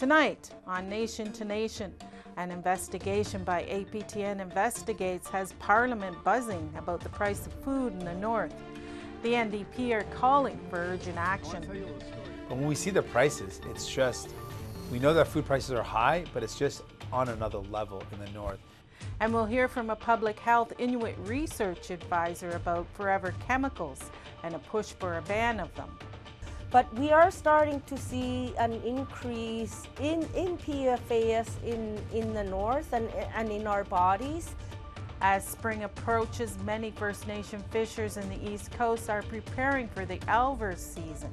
Tonight on Nation to Nation, an investigation by APTN Investigates has Parliament buzzing about the price of food in the North. The NDP are calling for urgent action. But when we see the prices, it's just, we know that food prices are high, but it's just on another level in the North. And we'll hear from a public health Inuit research advisor about forever chemicals and a push for a ban of them. But we are starting to see an increase in PFAS in the north and in our bodies. As spring approaches, many First Nation fishers in the East Coast are preparing for the elvers season.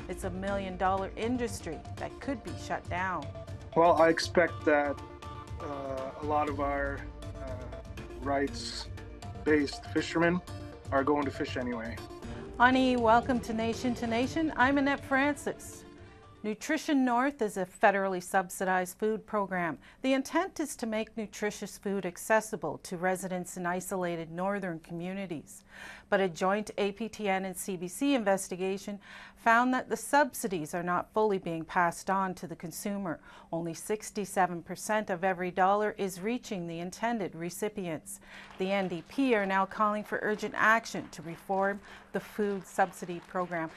It's a $1 million industry that could be shut down. Well, I expect that a lot of our rights-based fishermen are going to fish anyway. Ani, welcome to Nation. I'm Annette Francis. Nutrition North is a federally subsidized food program. The intent is to make nutritious food accessible to residents in isolated northern communities. But a joint APTN and CBC investigation found that the subsidies are not fully being passed on to the consumer. Only 67% of every dollar is reaching the intended recipients. The NDP are now calling for urgent action to reform the food subsidy program.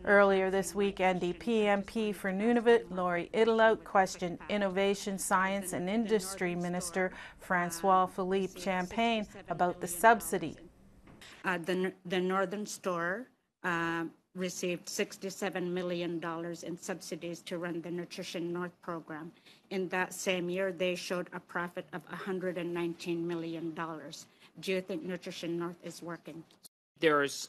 Earlier this week, NDP MP for Nunavut, Lori Ittalout, questioned Innovation, Science and Industry Minister François-Philippe Champagne about the subsidy. The Northern Store received $67 million in subsidies to run the Nutrition North program. In that same year, they showed a profit of $119 million. Do you think Nutrition North is working? There's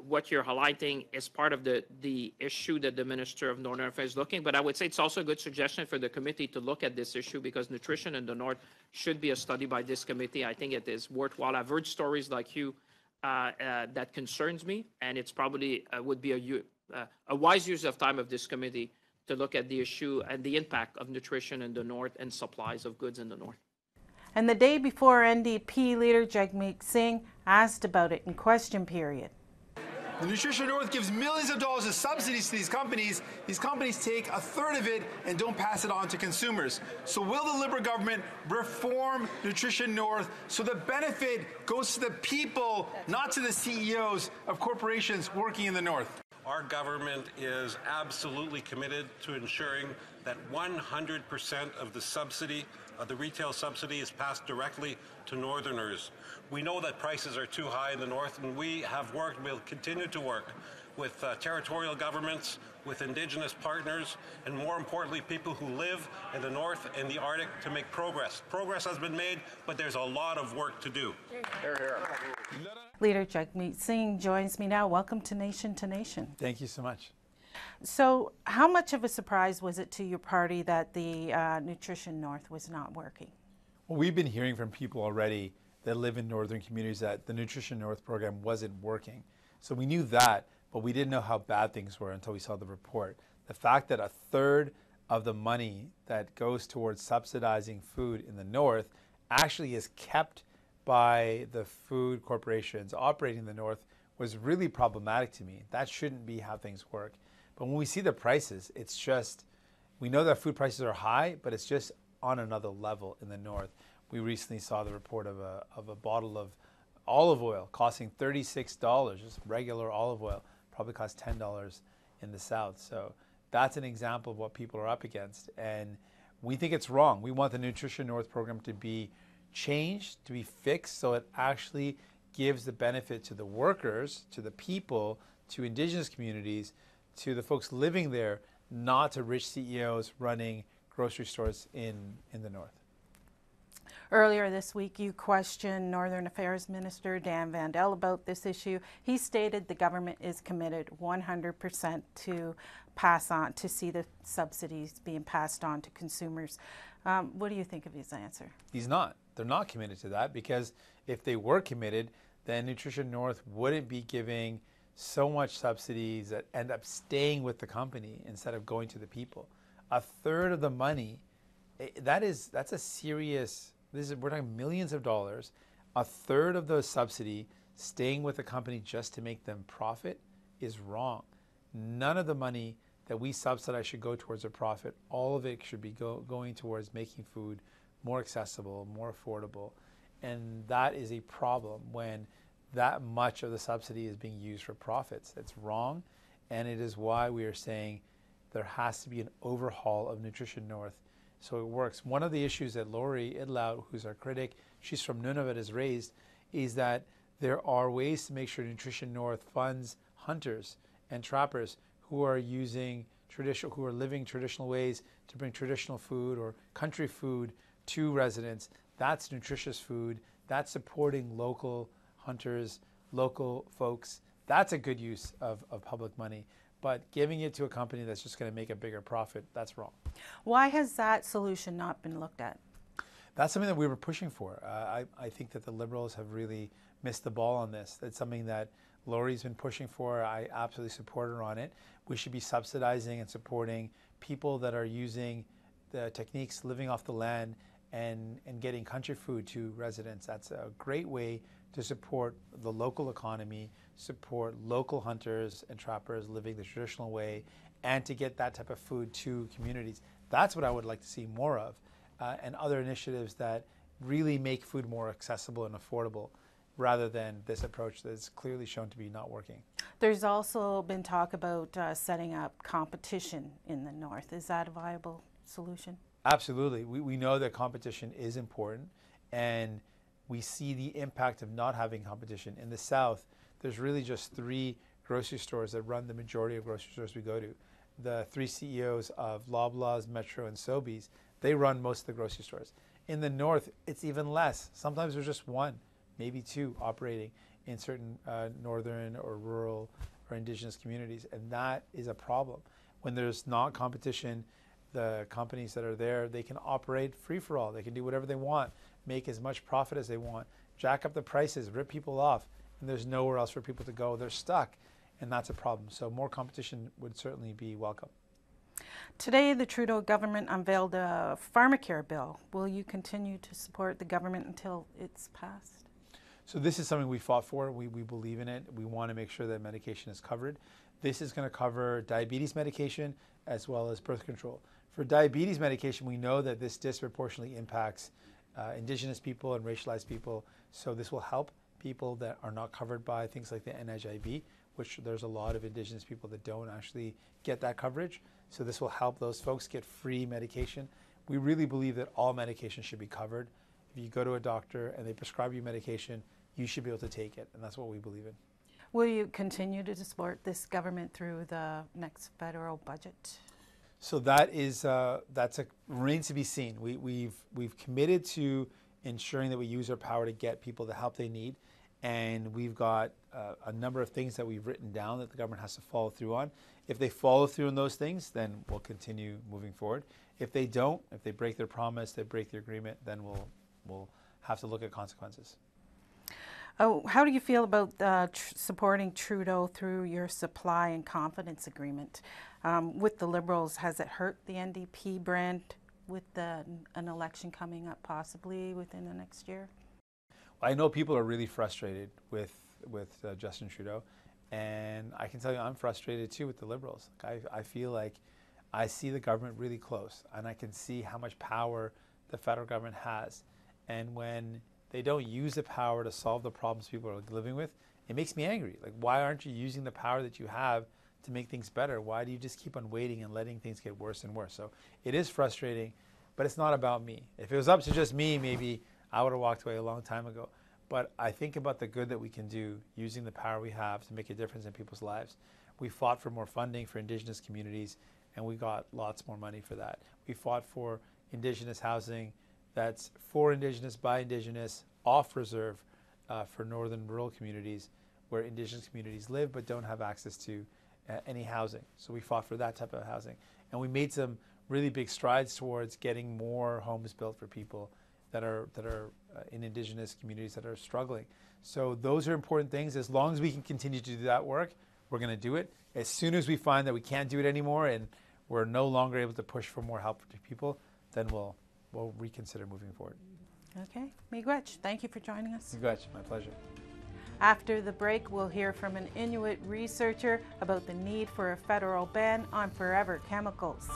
what you're highlighting is part of the issue that the Minister of Northern Affairs is looking, but I would say it's also a good suggestion for the committee to look at this issue because nutrition in the North should be a study by this committee. I think it is worthwhile. I've heard stories like you that concerns me, and it's probably would be a wise use of time of this committee to look at the issue and the impact of nutrition in the North and supplies of goods in the North. And the day before, NDP leader Jagmeet Singh asked about it in question period. The Nutrition North gives millions of dollars of subsidies to these companies. These companies take a third of it and don't pass it on to consumers. So will the Liberal government reform Nutrition North so the benefit goes to the people, not to the CEOs of corporations working in the North? Our government is absolutely committed to ensuring that 100% of the subsidy, the retail subsidy, is passed directly to Northerners. We know that prices are too high in the North, and we have worked, we'll continue to work with territorial governments, with Indigenous partners, and more importantly, people who live in the North and the Arctic to make progress. Progress has been made, but there's a lot of work to do. Hear, hear. Leader Jagmeet Singh joins me now. Welcome to Nation. Thank you so much. So how much of a surprise was it to your party that the Nutrition North was not working? Well, we've been hearing from people already that live in northern communities that the Nutrition North program wasn't working. So we knew that, but we didn't know how bad things were until we saw the report. The fact that a third of the money that goes towards subsidizing food in the North actually is kept by the food corporations operating in the North was really problematic to me. That shouldn't be how things work. But when we see the prices, it's just, we know that food prices are high, but it's just on another level in the North. We recently saw the report of a bottle of olive oil costing $36, just regular olive oil, probably costs $10 in the South. So that's an example of what people are up against. And we think it's wrong. We want the Nutrition North program to be changed, to be fixed, so it actually gives the benefit to the workers, to the people, to Indigenous communities, to the folks living there, not to rich CEOs running grocery stores in the North. Earlier this week, you questioned Northern Affairs Minister Dan Vandel about this issue. He stated the government is committed 100% to pass on, to see the subsidies being passed on to consumers. What do you think of his answer? He's not. They're not committed to that, because if they were committed, then Nutrition North wouldn't be giving so much subsidies that end up staying with the company instead of going to the people. A third of the money, that's a serious, we're talking millions of dollars. A third of the subsidy staying with the company just to make them profit is wrong. None of the money that we subsidize should go towards a profit. All of it should be going towards making food more accessible, more affordable. And that is a problem when that much of the subsidy is being used for profits. It's wrong, and it is why we are saying there has to be an overhaul of Nutrition North so it works. One of the issues that Lori Idlow, who's our critic, she's from Nunavut, has raised is that there are ways to make sure Nutrition North funds hunters and trappers who are using who are living traditional ways to bring traditional food or country food to residents. That's nutritious food. That's supporting local hunters, local folks. That's a good use of public money. But giving it to a company that's just going to make a bigger profit, that's wrong. Why has that solution not been looked at? That's something that we were pushing for. I think that the Liberals have really missed the ball on this. It's something that Lori's been pushing for. I absolutely support her on it. We should be subsidizing and supporting people that are using the techniques living off the land and getting country food to residents. That's a great way to support the local economy, support local hunters and trappers living the traditional way, and to get that type of food to communities. That's what I would like to see more of, and other initiatives that really make food more accessible and affordable, rather than this approach that's clearly shown to be not working. There's also been talk about setting up competition in the north. Is that a viable solution? Absolutely. We know that competition is important, and we see the impact of not having competition. In the south, there's really just 3 grocery stores that run the majority of grocery stores we go to. The 3 CEOs of Loblaws, Metro, and Sobeys, they run most of the grocery stores. In the north, it's even less. Sometimes there's just 1, maybe 2 operating in certain northern or rural or indigenous communities, and that is a problem. When there's not competition, the companies that are there, they can operate free-for-all. They can do whatever they want, make as much profit as they want, jack up the prices, rip people off, and there's nowhere else for people to go. They're stuck, and that's a problem. So more competition would certainly be welcome. Today, the Trudeau government unveiled a pharmacare bill. Will you continue to support the government until it's passed? So this is something we fought for. We believe in it. We want to make sure that medication is covered. This is going to cover diabetes medication as well as birth control. For diabetes medication, we know that this disproportionately impacts Indigenous people and racialized people. So this will help people that are not covered by things like the NHIB, which there's a lot of Indigenous people that don't actually get that coverage. So this will help those folks get free medication. We really believe that all medication should be covered. If you go to a doctor and they prescribe you medication, you should be able to take it, and that's what we believe in. Will you continue to support this government through the next federal budget? So that is remains to be seen. We've committed to ensuring that we use our power to get people the help they need, and we've got a number of things that we've written down that the government has to follow through on. If they follow through on those things, then we'll continue moving forward. If they don't, if they break their promise, they break their agreement, then we'll have to look at consequences. Oh, how do you feel about supporting Trudeau through your supply and confidence agreement? With the Liberals, has it hurt the NDP brand with an election coming up possibly within the next year? I know people are really frustrated with Justin Trudeau, and I can tell you I'm frustrated too with the Liberals. I feel like I see the government really close, and I can see how much power the federal government has. And when they don't use the power to solve the problems people are living with, it makes me angry. Like, why aren't you using the power that you have to make things better? Why do you just keep on waiting and letting things get worse and worse? So it is frustrating, but it's not about me. If it was up to just me, maybe I would have walked away a long time ago. But I think about the good that we can do using the power we have to make a difference in people's lives. We fought for more funding for Indigenous communities, and we got lots more money for that. We fought for Indigenous housing that's for Indigenous, by Indigenous, off reserve for northern rural communities where Indigenous communities live but don't have access to any housing. So we fought for that type of housing. And we made some really big strides towards getting more homes built for people that are in Indigenous communities that are struggling. So those are important things. As long as we can continue to do that work, we're going to do it. As soon as we find that we can't do it anymore and we're no longer able to push for more help to people, then we'll reconsider moving forward. Okay. Miigwech, thank you for joining us. Miigwech, my pleasure. After the break, we'll hear from an Inuit researcher about the need for a federal ban on forever chemicals.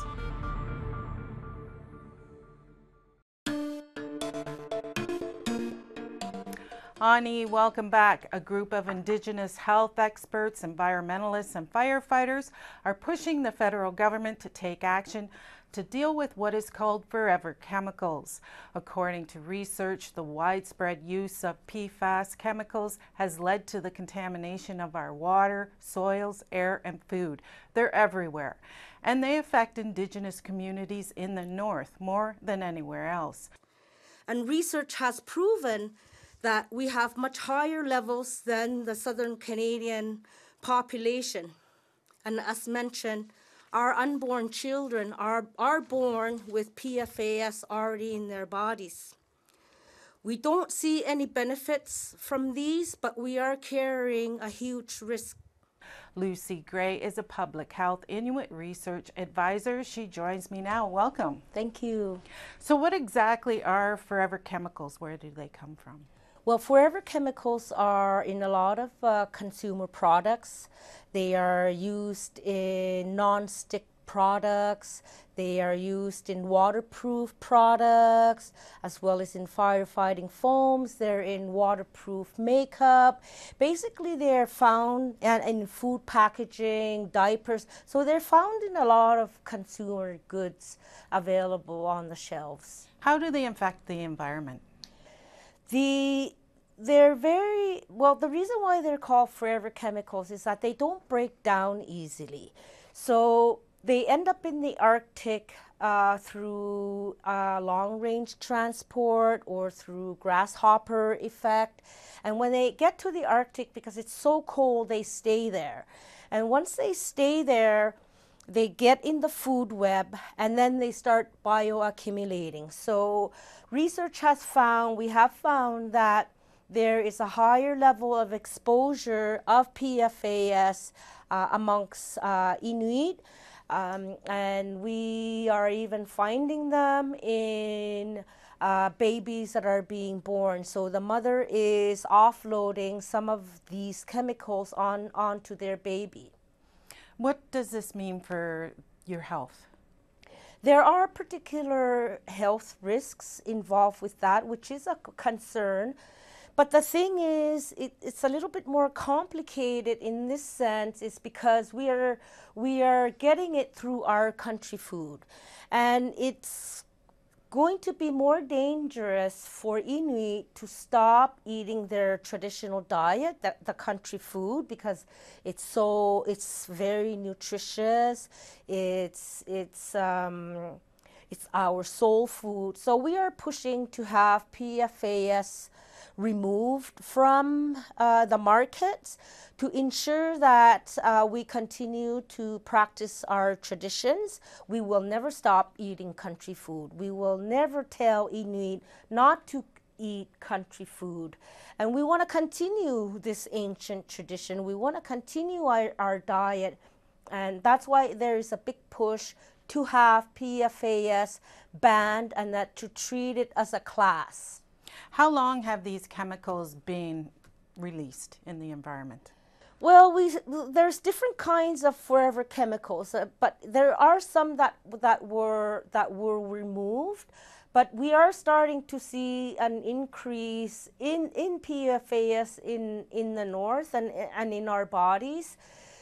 Ani, welcome back. A group of Indigenous health experts, environmentalists, and firefighters are pushing the federal government to take action to deal with what is called forever chemicals. According to research, the widespread use of PFAS chemicals has led to the contamination of our water, soils, air, and food. They're everywhere, and they affect Indigenous communities in the north more than anywhere else. And research has proven that we have much higher levels than the southern Canadian population. And as mentioned, our unborn children are born with PFAS already in their bodies. We don't see any benefits from these, but we are carrying a huge risk. Lucy Gray is a public health Inuit research advisor. She joins me now. Welcome. Thank you. So what exactly are forever chemicals? Where do they come from? Well, forever chemicals are in a lot of consumer products. They are used in non-stick products. They are used in waterproof products, as well as in firefighting foams. They're in waterproof makeup. Basically, they're found in food packaging, diapers. So they're found in a lot of consumer goods available on the shelves. How do they affect the environment? They're very, well, the reason why they're called forever chemicals is that they don't break down easily. So they end up in the Arctic through long-range transport or through grasshopper effect. And when they get to the Arctic, because it's so cold, they stay there. And once they stay there, they get in the food web, and then they start bioaccumulating. So research has found, we have found that there is a higher level of exposure of PFAS amongst Inuit, and we are even finding them in babies that are being born. So the mother is offloading some of these chemicals onto their baby. What does this mean for your health? There are particular health risks involved with that, which is a concern. But the thing is, it's a little bit more complicated in this sense, is because we are getting it through our country food. And it's going to be more dangerous for Inuit to stop eating their traditional diet, the country food, because it's very nutritious. It's our soul food. So we are pushing to have PFAS removed from the markets to ensure that we continue to practice our traditions. We will never stop eating country food. We will never tell Inuit not to eat country food. And we want to continue this ancient tradition. We want to continue our diet. And that's why there is a big push to have PFAS banned and that to treat it as a class. How long have these chemicals been released in the environment? Well, there's different kinds of forever chemicals, but there are some that were removed. But we are starting to see an increase in PFAS in the north and in our bodies.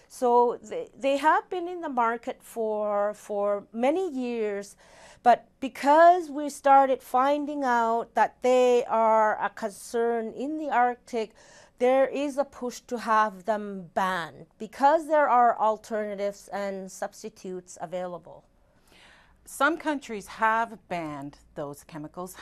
So they have been in the market for many years. But because we started finding out that they are a concern in the Arctic, there is a push to have them banned because there are alternatives and substitutes available. Some countries have banned those chemicals.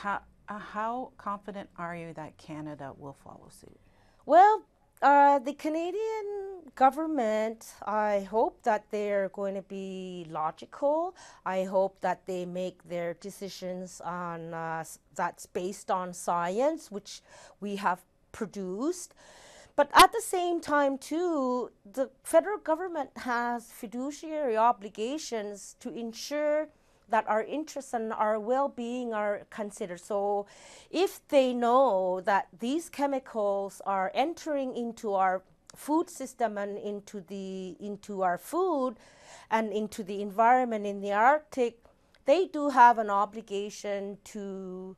How confident are you that Canada will follow suit? Well, the Canadian government, I hope that they're going to be logical. I hope that they make their decisions on that's based on science, which we have produced. But at the same time, too, the federal government has fiduciary obligations to ensure that our interests and our well-being are considered. So if they know that these chemicals are entering into our food system and into our food and into the environment in the Arctic, they do have an obligation to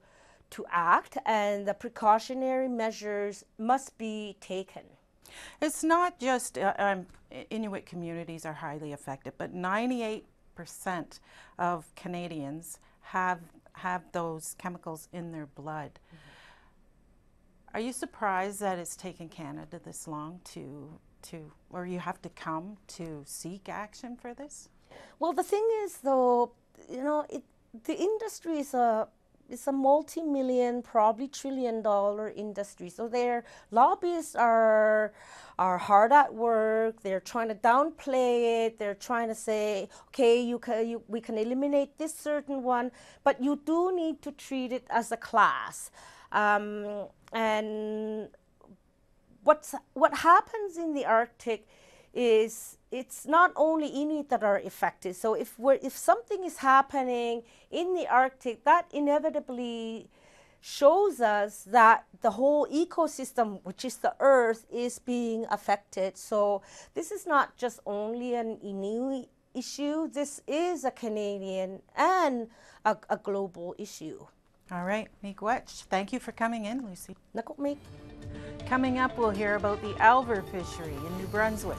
act, and the precautionary measures must be taken. It's not just Inuit communities are highly affected, but 98% of Canadians have those chemicals in their blood. Are you surprised that it's taken Canada this long or you have to come to seek action for this? Well, the thing is, though, the industry is a multi-million, probably trillion-dollar industry. So their lobbyists are hard at work. They're trying to downplay it. They're trying to say, okay, we can eliminate this certain one, but you do need to treat it as a class. And what happens in the Arctic is it's not only Inuit that are affected. So if something is happening in the Arctic, that inevitably shows us that the whole ecosystem, which is the Earth, is being affected. So this is not just only an Inuit issue. This is a Canadian and a global issue. All right, miigwech. Thank you for coming in, Lucy. Nakukmik. Coming up, we'll hear about the elver fishery in New Brunswick.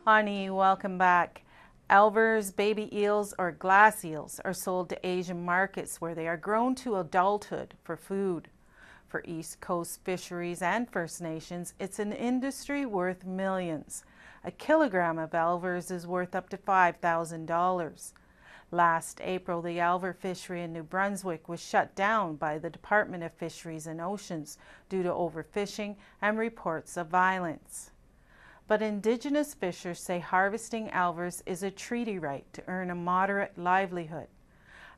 Honey, welcome back. Elvers, baby eels, or glass eels are sold to Asian markets where they are grown to adulthood for food. For East Coast fisheries and First Nations, it's an industry worth millions. A kilogram of elvers is worth up to $5,000. Last April, the elver fishery in New Brunswick was shut down by the Department of Fisheries and Oceans due to overfishing and reports of violence. But Indigenous fishers say harvesting elvers is a treaty right to earn a moderate livelihood.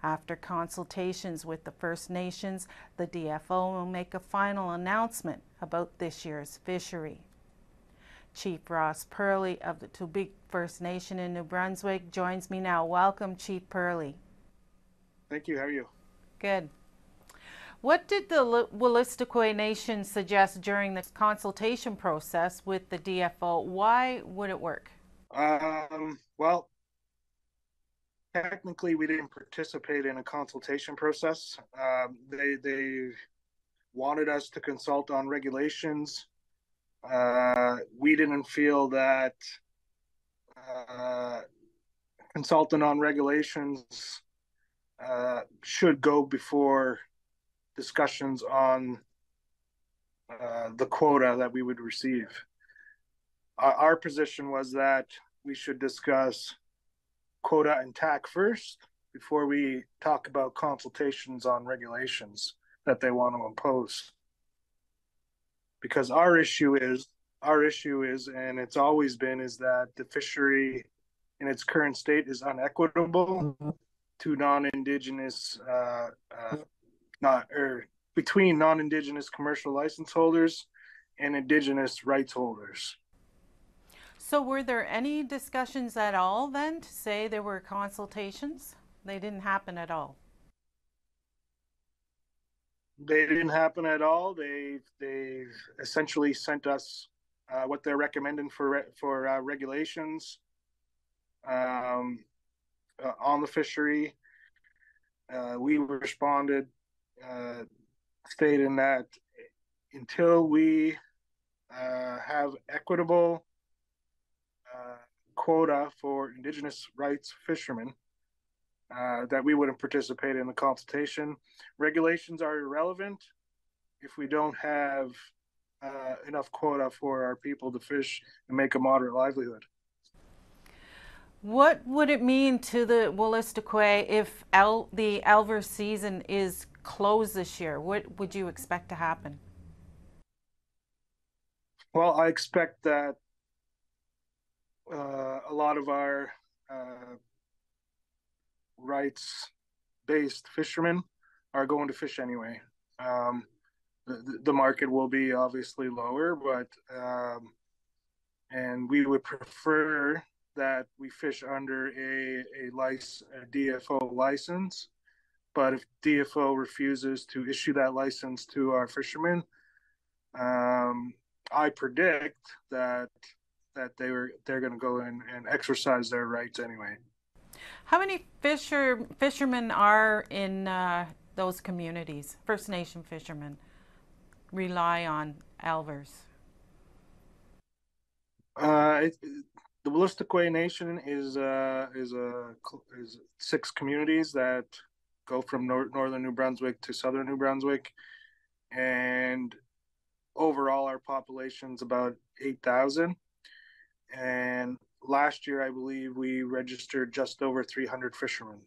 After consultations with the First Nations, the DFO will make a final announcement about this year's fishery. Chief Ross Purley of the Tubik First Nation in New Brunswick joins me now. Welcome, Chief Purley. Thank you. How are you? Good. What did the Wolastoqey Nation suggest during the consultation process with the DFO? Why would it work? Well, technically, we didn't participate in a consultation process. They wanted us to consult on regulations. We didn't feel that consulting on regulations should go before discussions on the quota that we would receive. Our position was that we should discuss quota and TAC first before we talk about consultations on regulations that they want to impose. Because our issue is, and it's always been, is that the fishery in its current state is unequitable to non-Indigenous, between non-Indigenous commercial license holders and Indigenous rights holders. So were there any discussions at all then to say there were consultations? They didn't happen at all. They didn't happen at all. They essentially sent us what they're recommending for regulations on the fishery. We responded stating that until we have equitable quota for Indigenous rights fishermen, that we wouldn't participate in the consultation. Regulations are irrelevant if we don't have enough quota for our people to fish and make a moderate livelihood. What would it mean to the Wolastoqey if the elver season is closed this year? What would you expect to happen? Well, I expect that a lot of our rights-based fishermen are going to fish anyway. The market will be obviously lower, but and we would prefer that we fish under a DFO license. But if DFO refuses to issue that license to our fishermen, I predict that they're going to go in and exercise their rights anyway. How many fishermen are in those communities? First Nation fishermen rely on elvers. The Wolastoqey Nation is 6 communities that go from northern New Brunswick to southern New Brunswick, and overall our population's about 8,000. And last year, I believe we registered just over 300 fishermen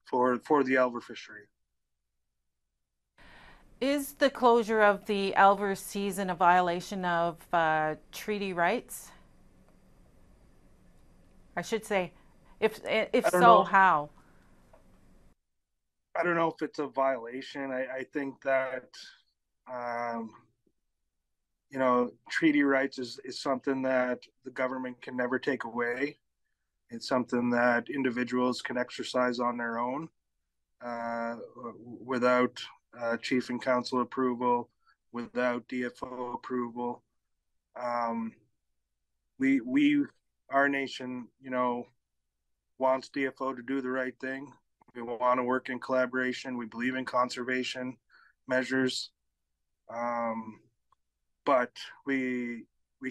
for the elver fishery. Is the closure of the elver season a violation of treaty rights? I should say, if so, how? I don't know if it's a violation. I think that, treaty rights is something that the government can never take away. It's something that individuals can exercise on their own without chief and council approval, without DFO approval. Our nation, wants DFO to do the right thing. We want to work in collaboration. We believe in conservation measures. But we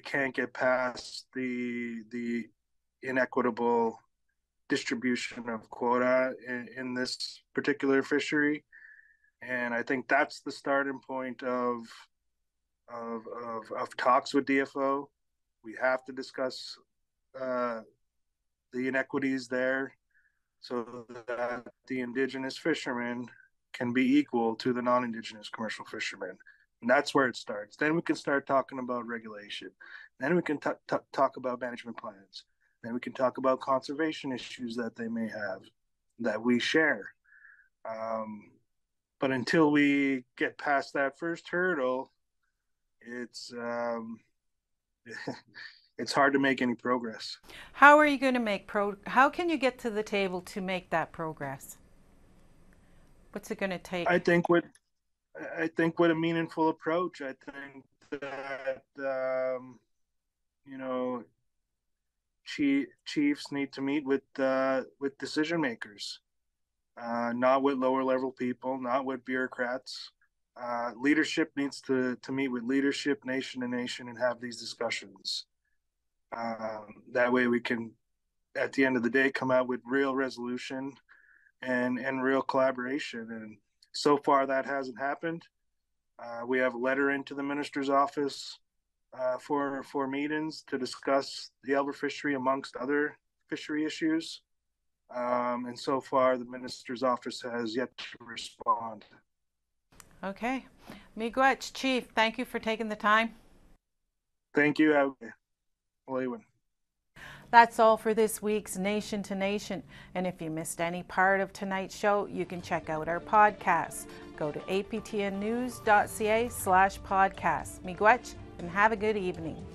can't get past the inequitable distribution of quota in this particular fishery, and I think that's the starting point of talks with DFO. We have to discuss the inequities there, so that the Indigenous fishermen can be equal to the non-Indigenous commercial fishermen. And that's where it starts. Then we can start talking about regulation. Then we can talk about management plans. Then we can talk about conservation issues that they may have that we share. But until we get past that first hurdle, it's hard to make any progress. How are you going to how can you get to the table to make that progress? What's it going to take? I think with a meaningful approach. I think that chiefs need to meet with decision makers, not with lower level people, not with bureaucrats. Leadership needs to meet with leadership, nation to nation, and have these discussions. That way we can, at the end of the day, come out with real resolution and real collaboration. And so far that hasn't happened. We have a letter into the minister's office for meetings to discuss the elver fishery amongst other fishery issues. And so far the minister's office has yet to respond. Okay. Miigwech, Chief, thank you for taking the time. Thank you. That's all for this week's Nation to Nation. And if you missed any part of tonight's show, you can check out our podcast. Go to aptnnews.ca/podcast. Miigwech, and have a good evening.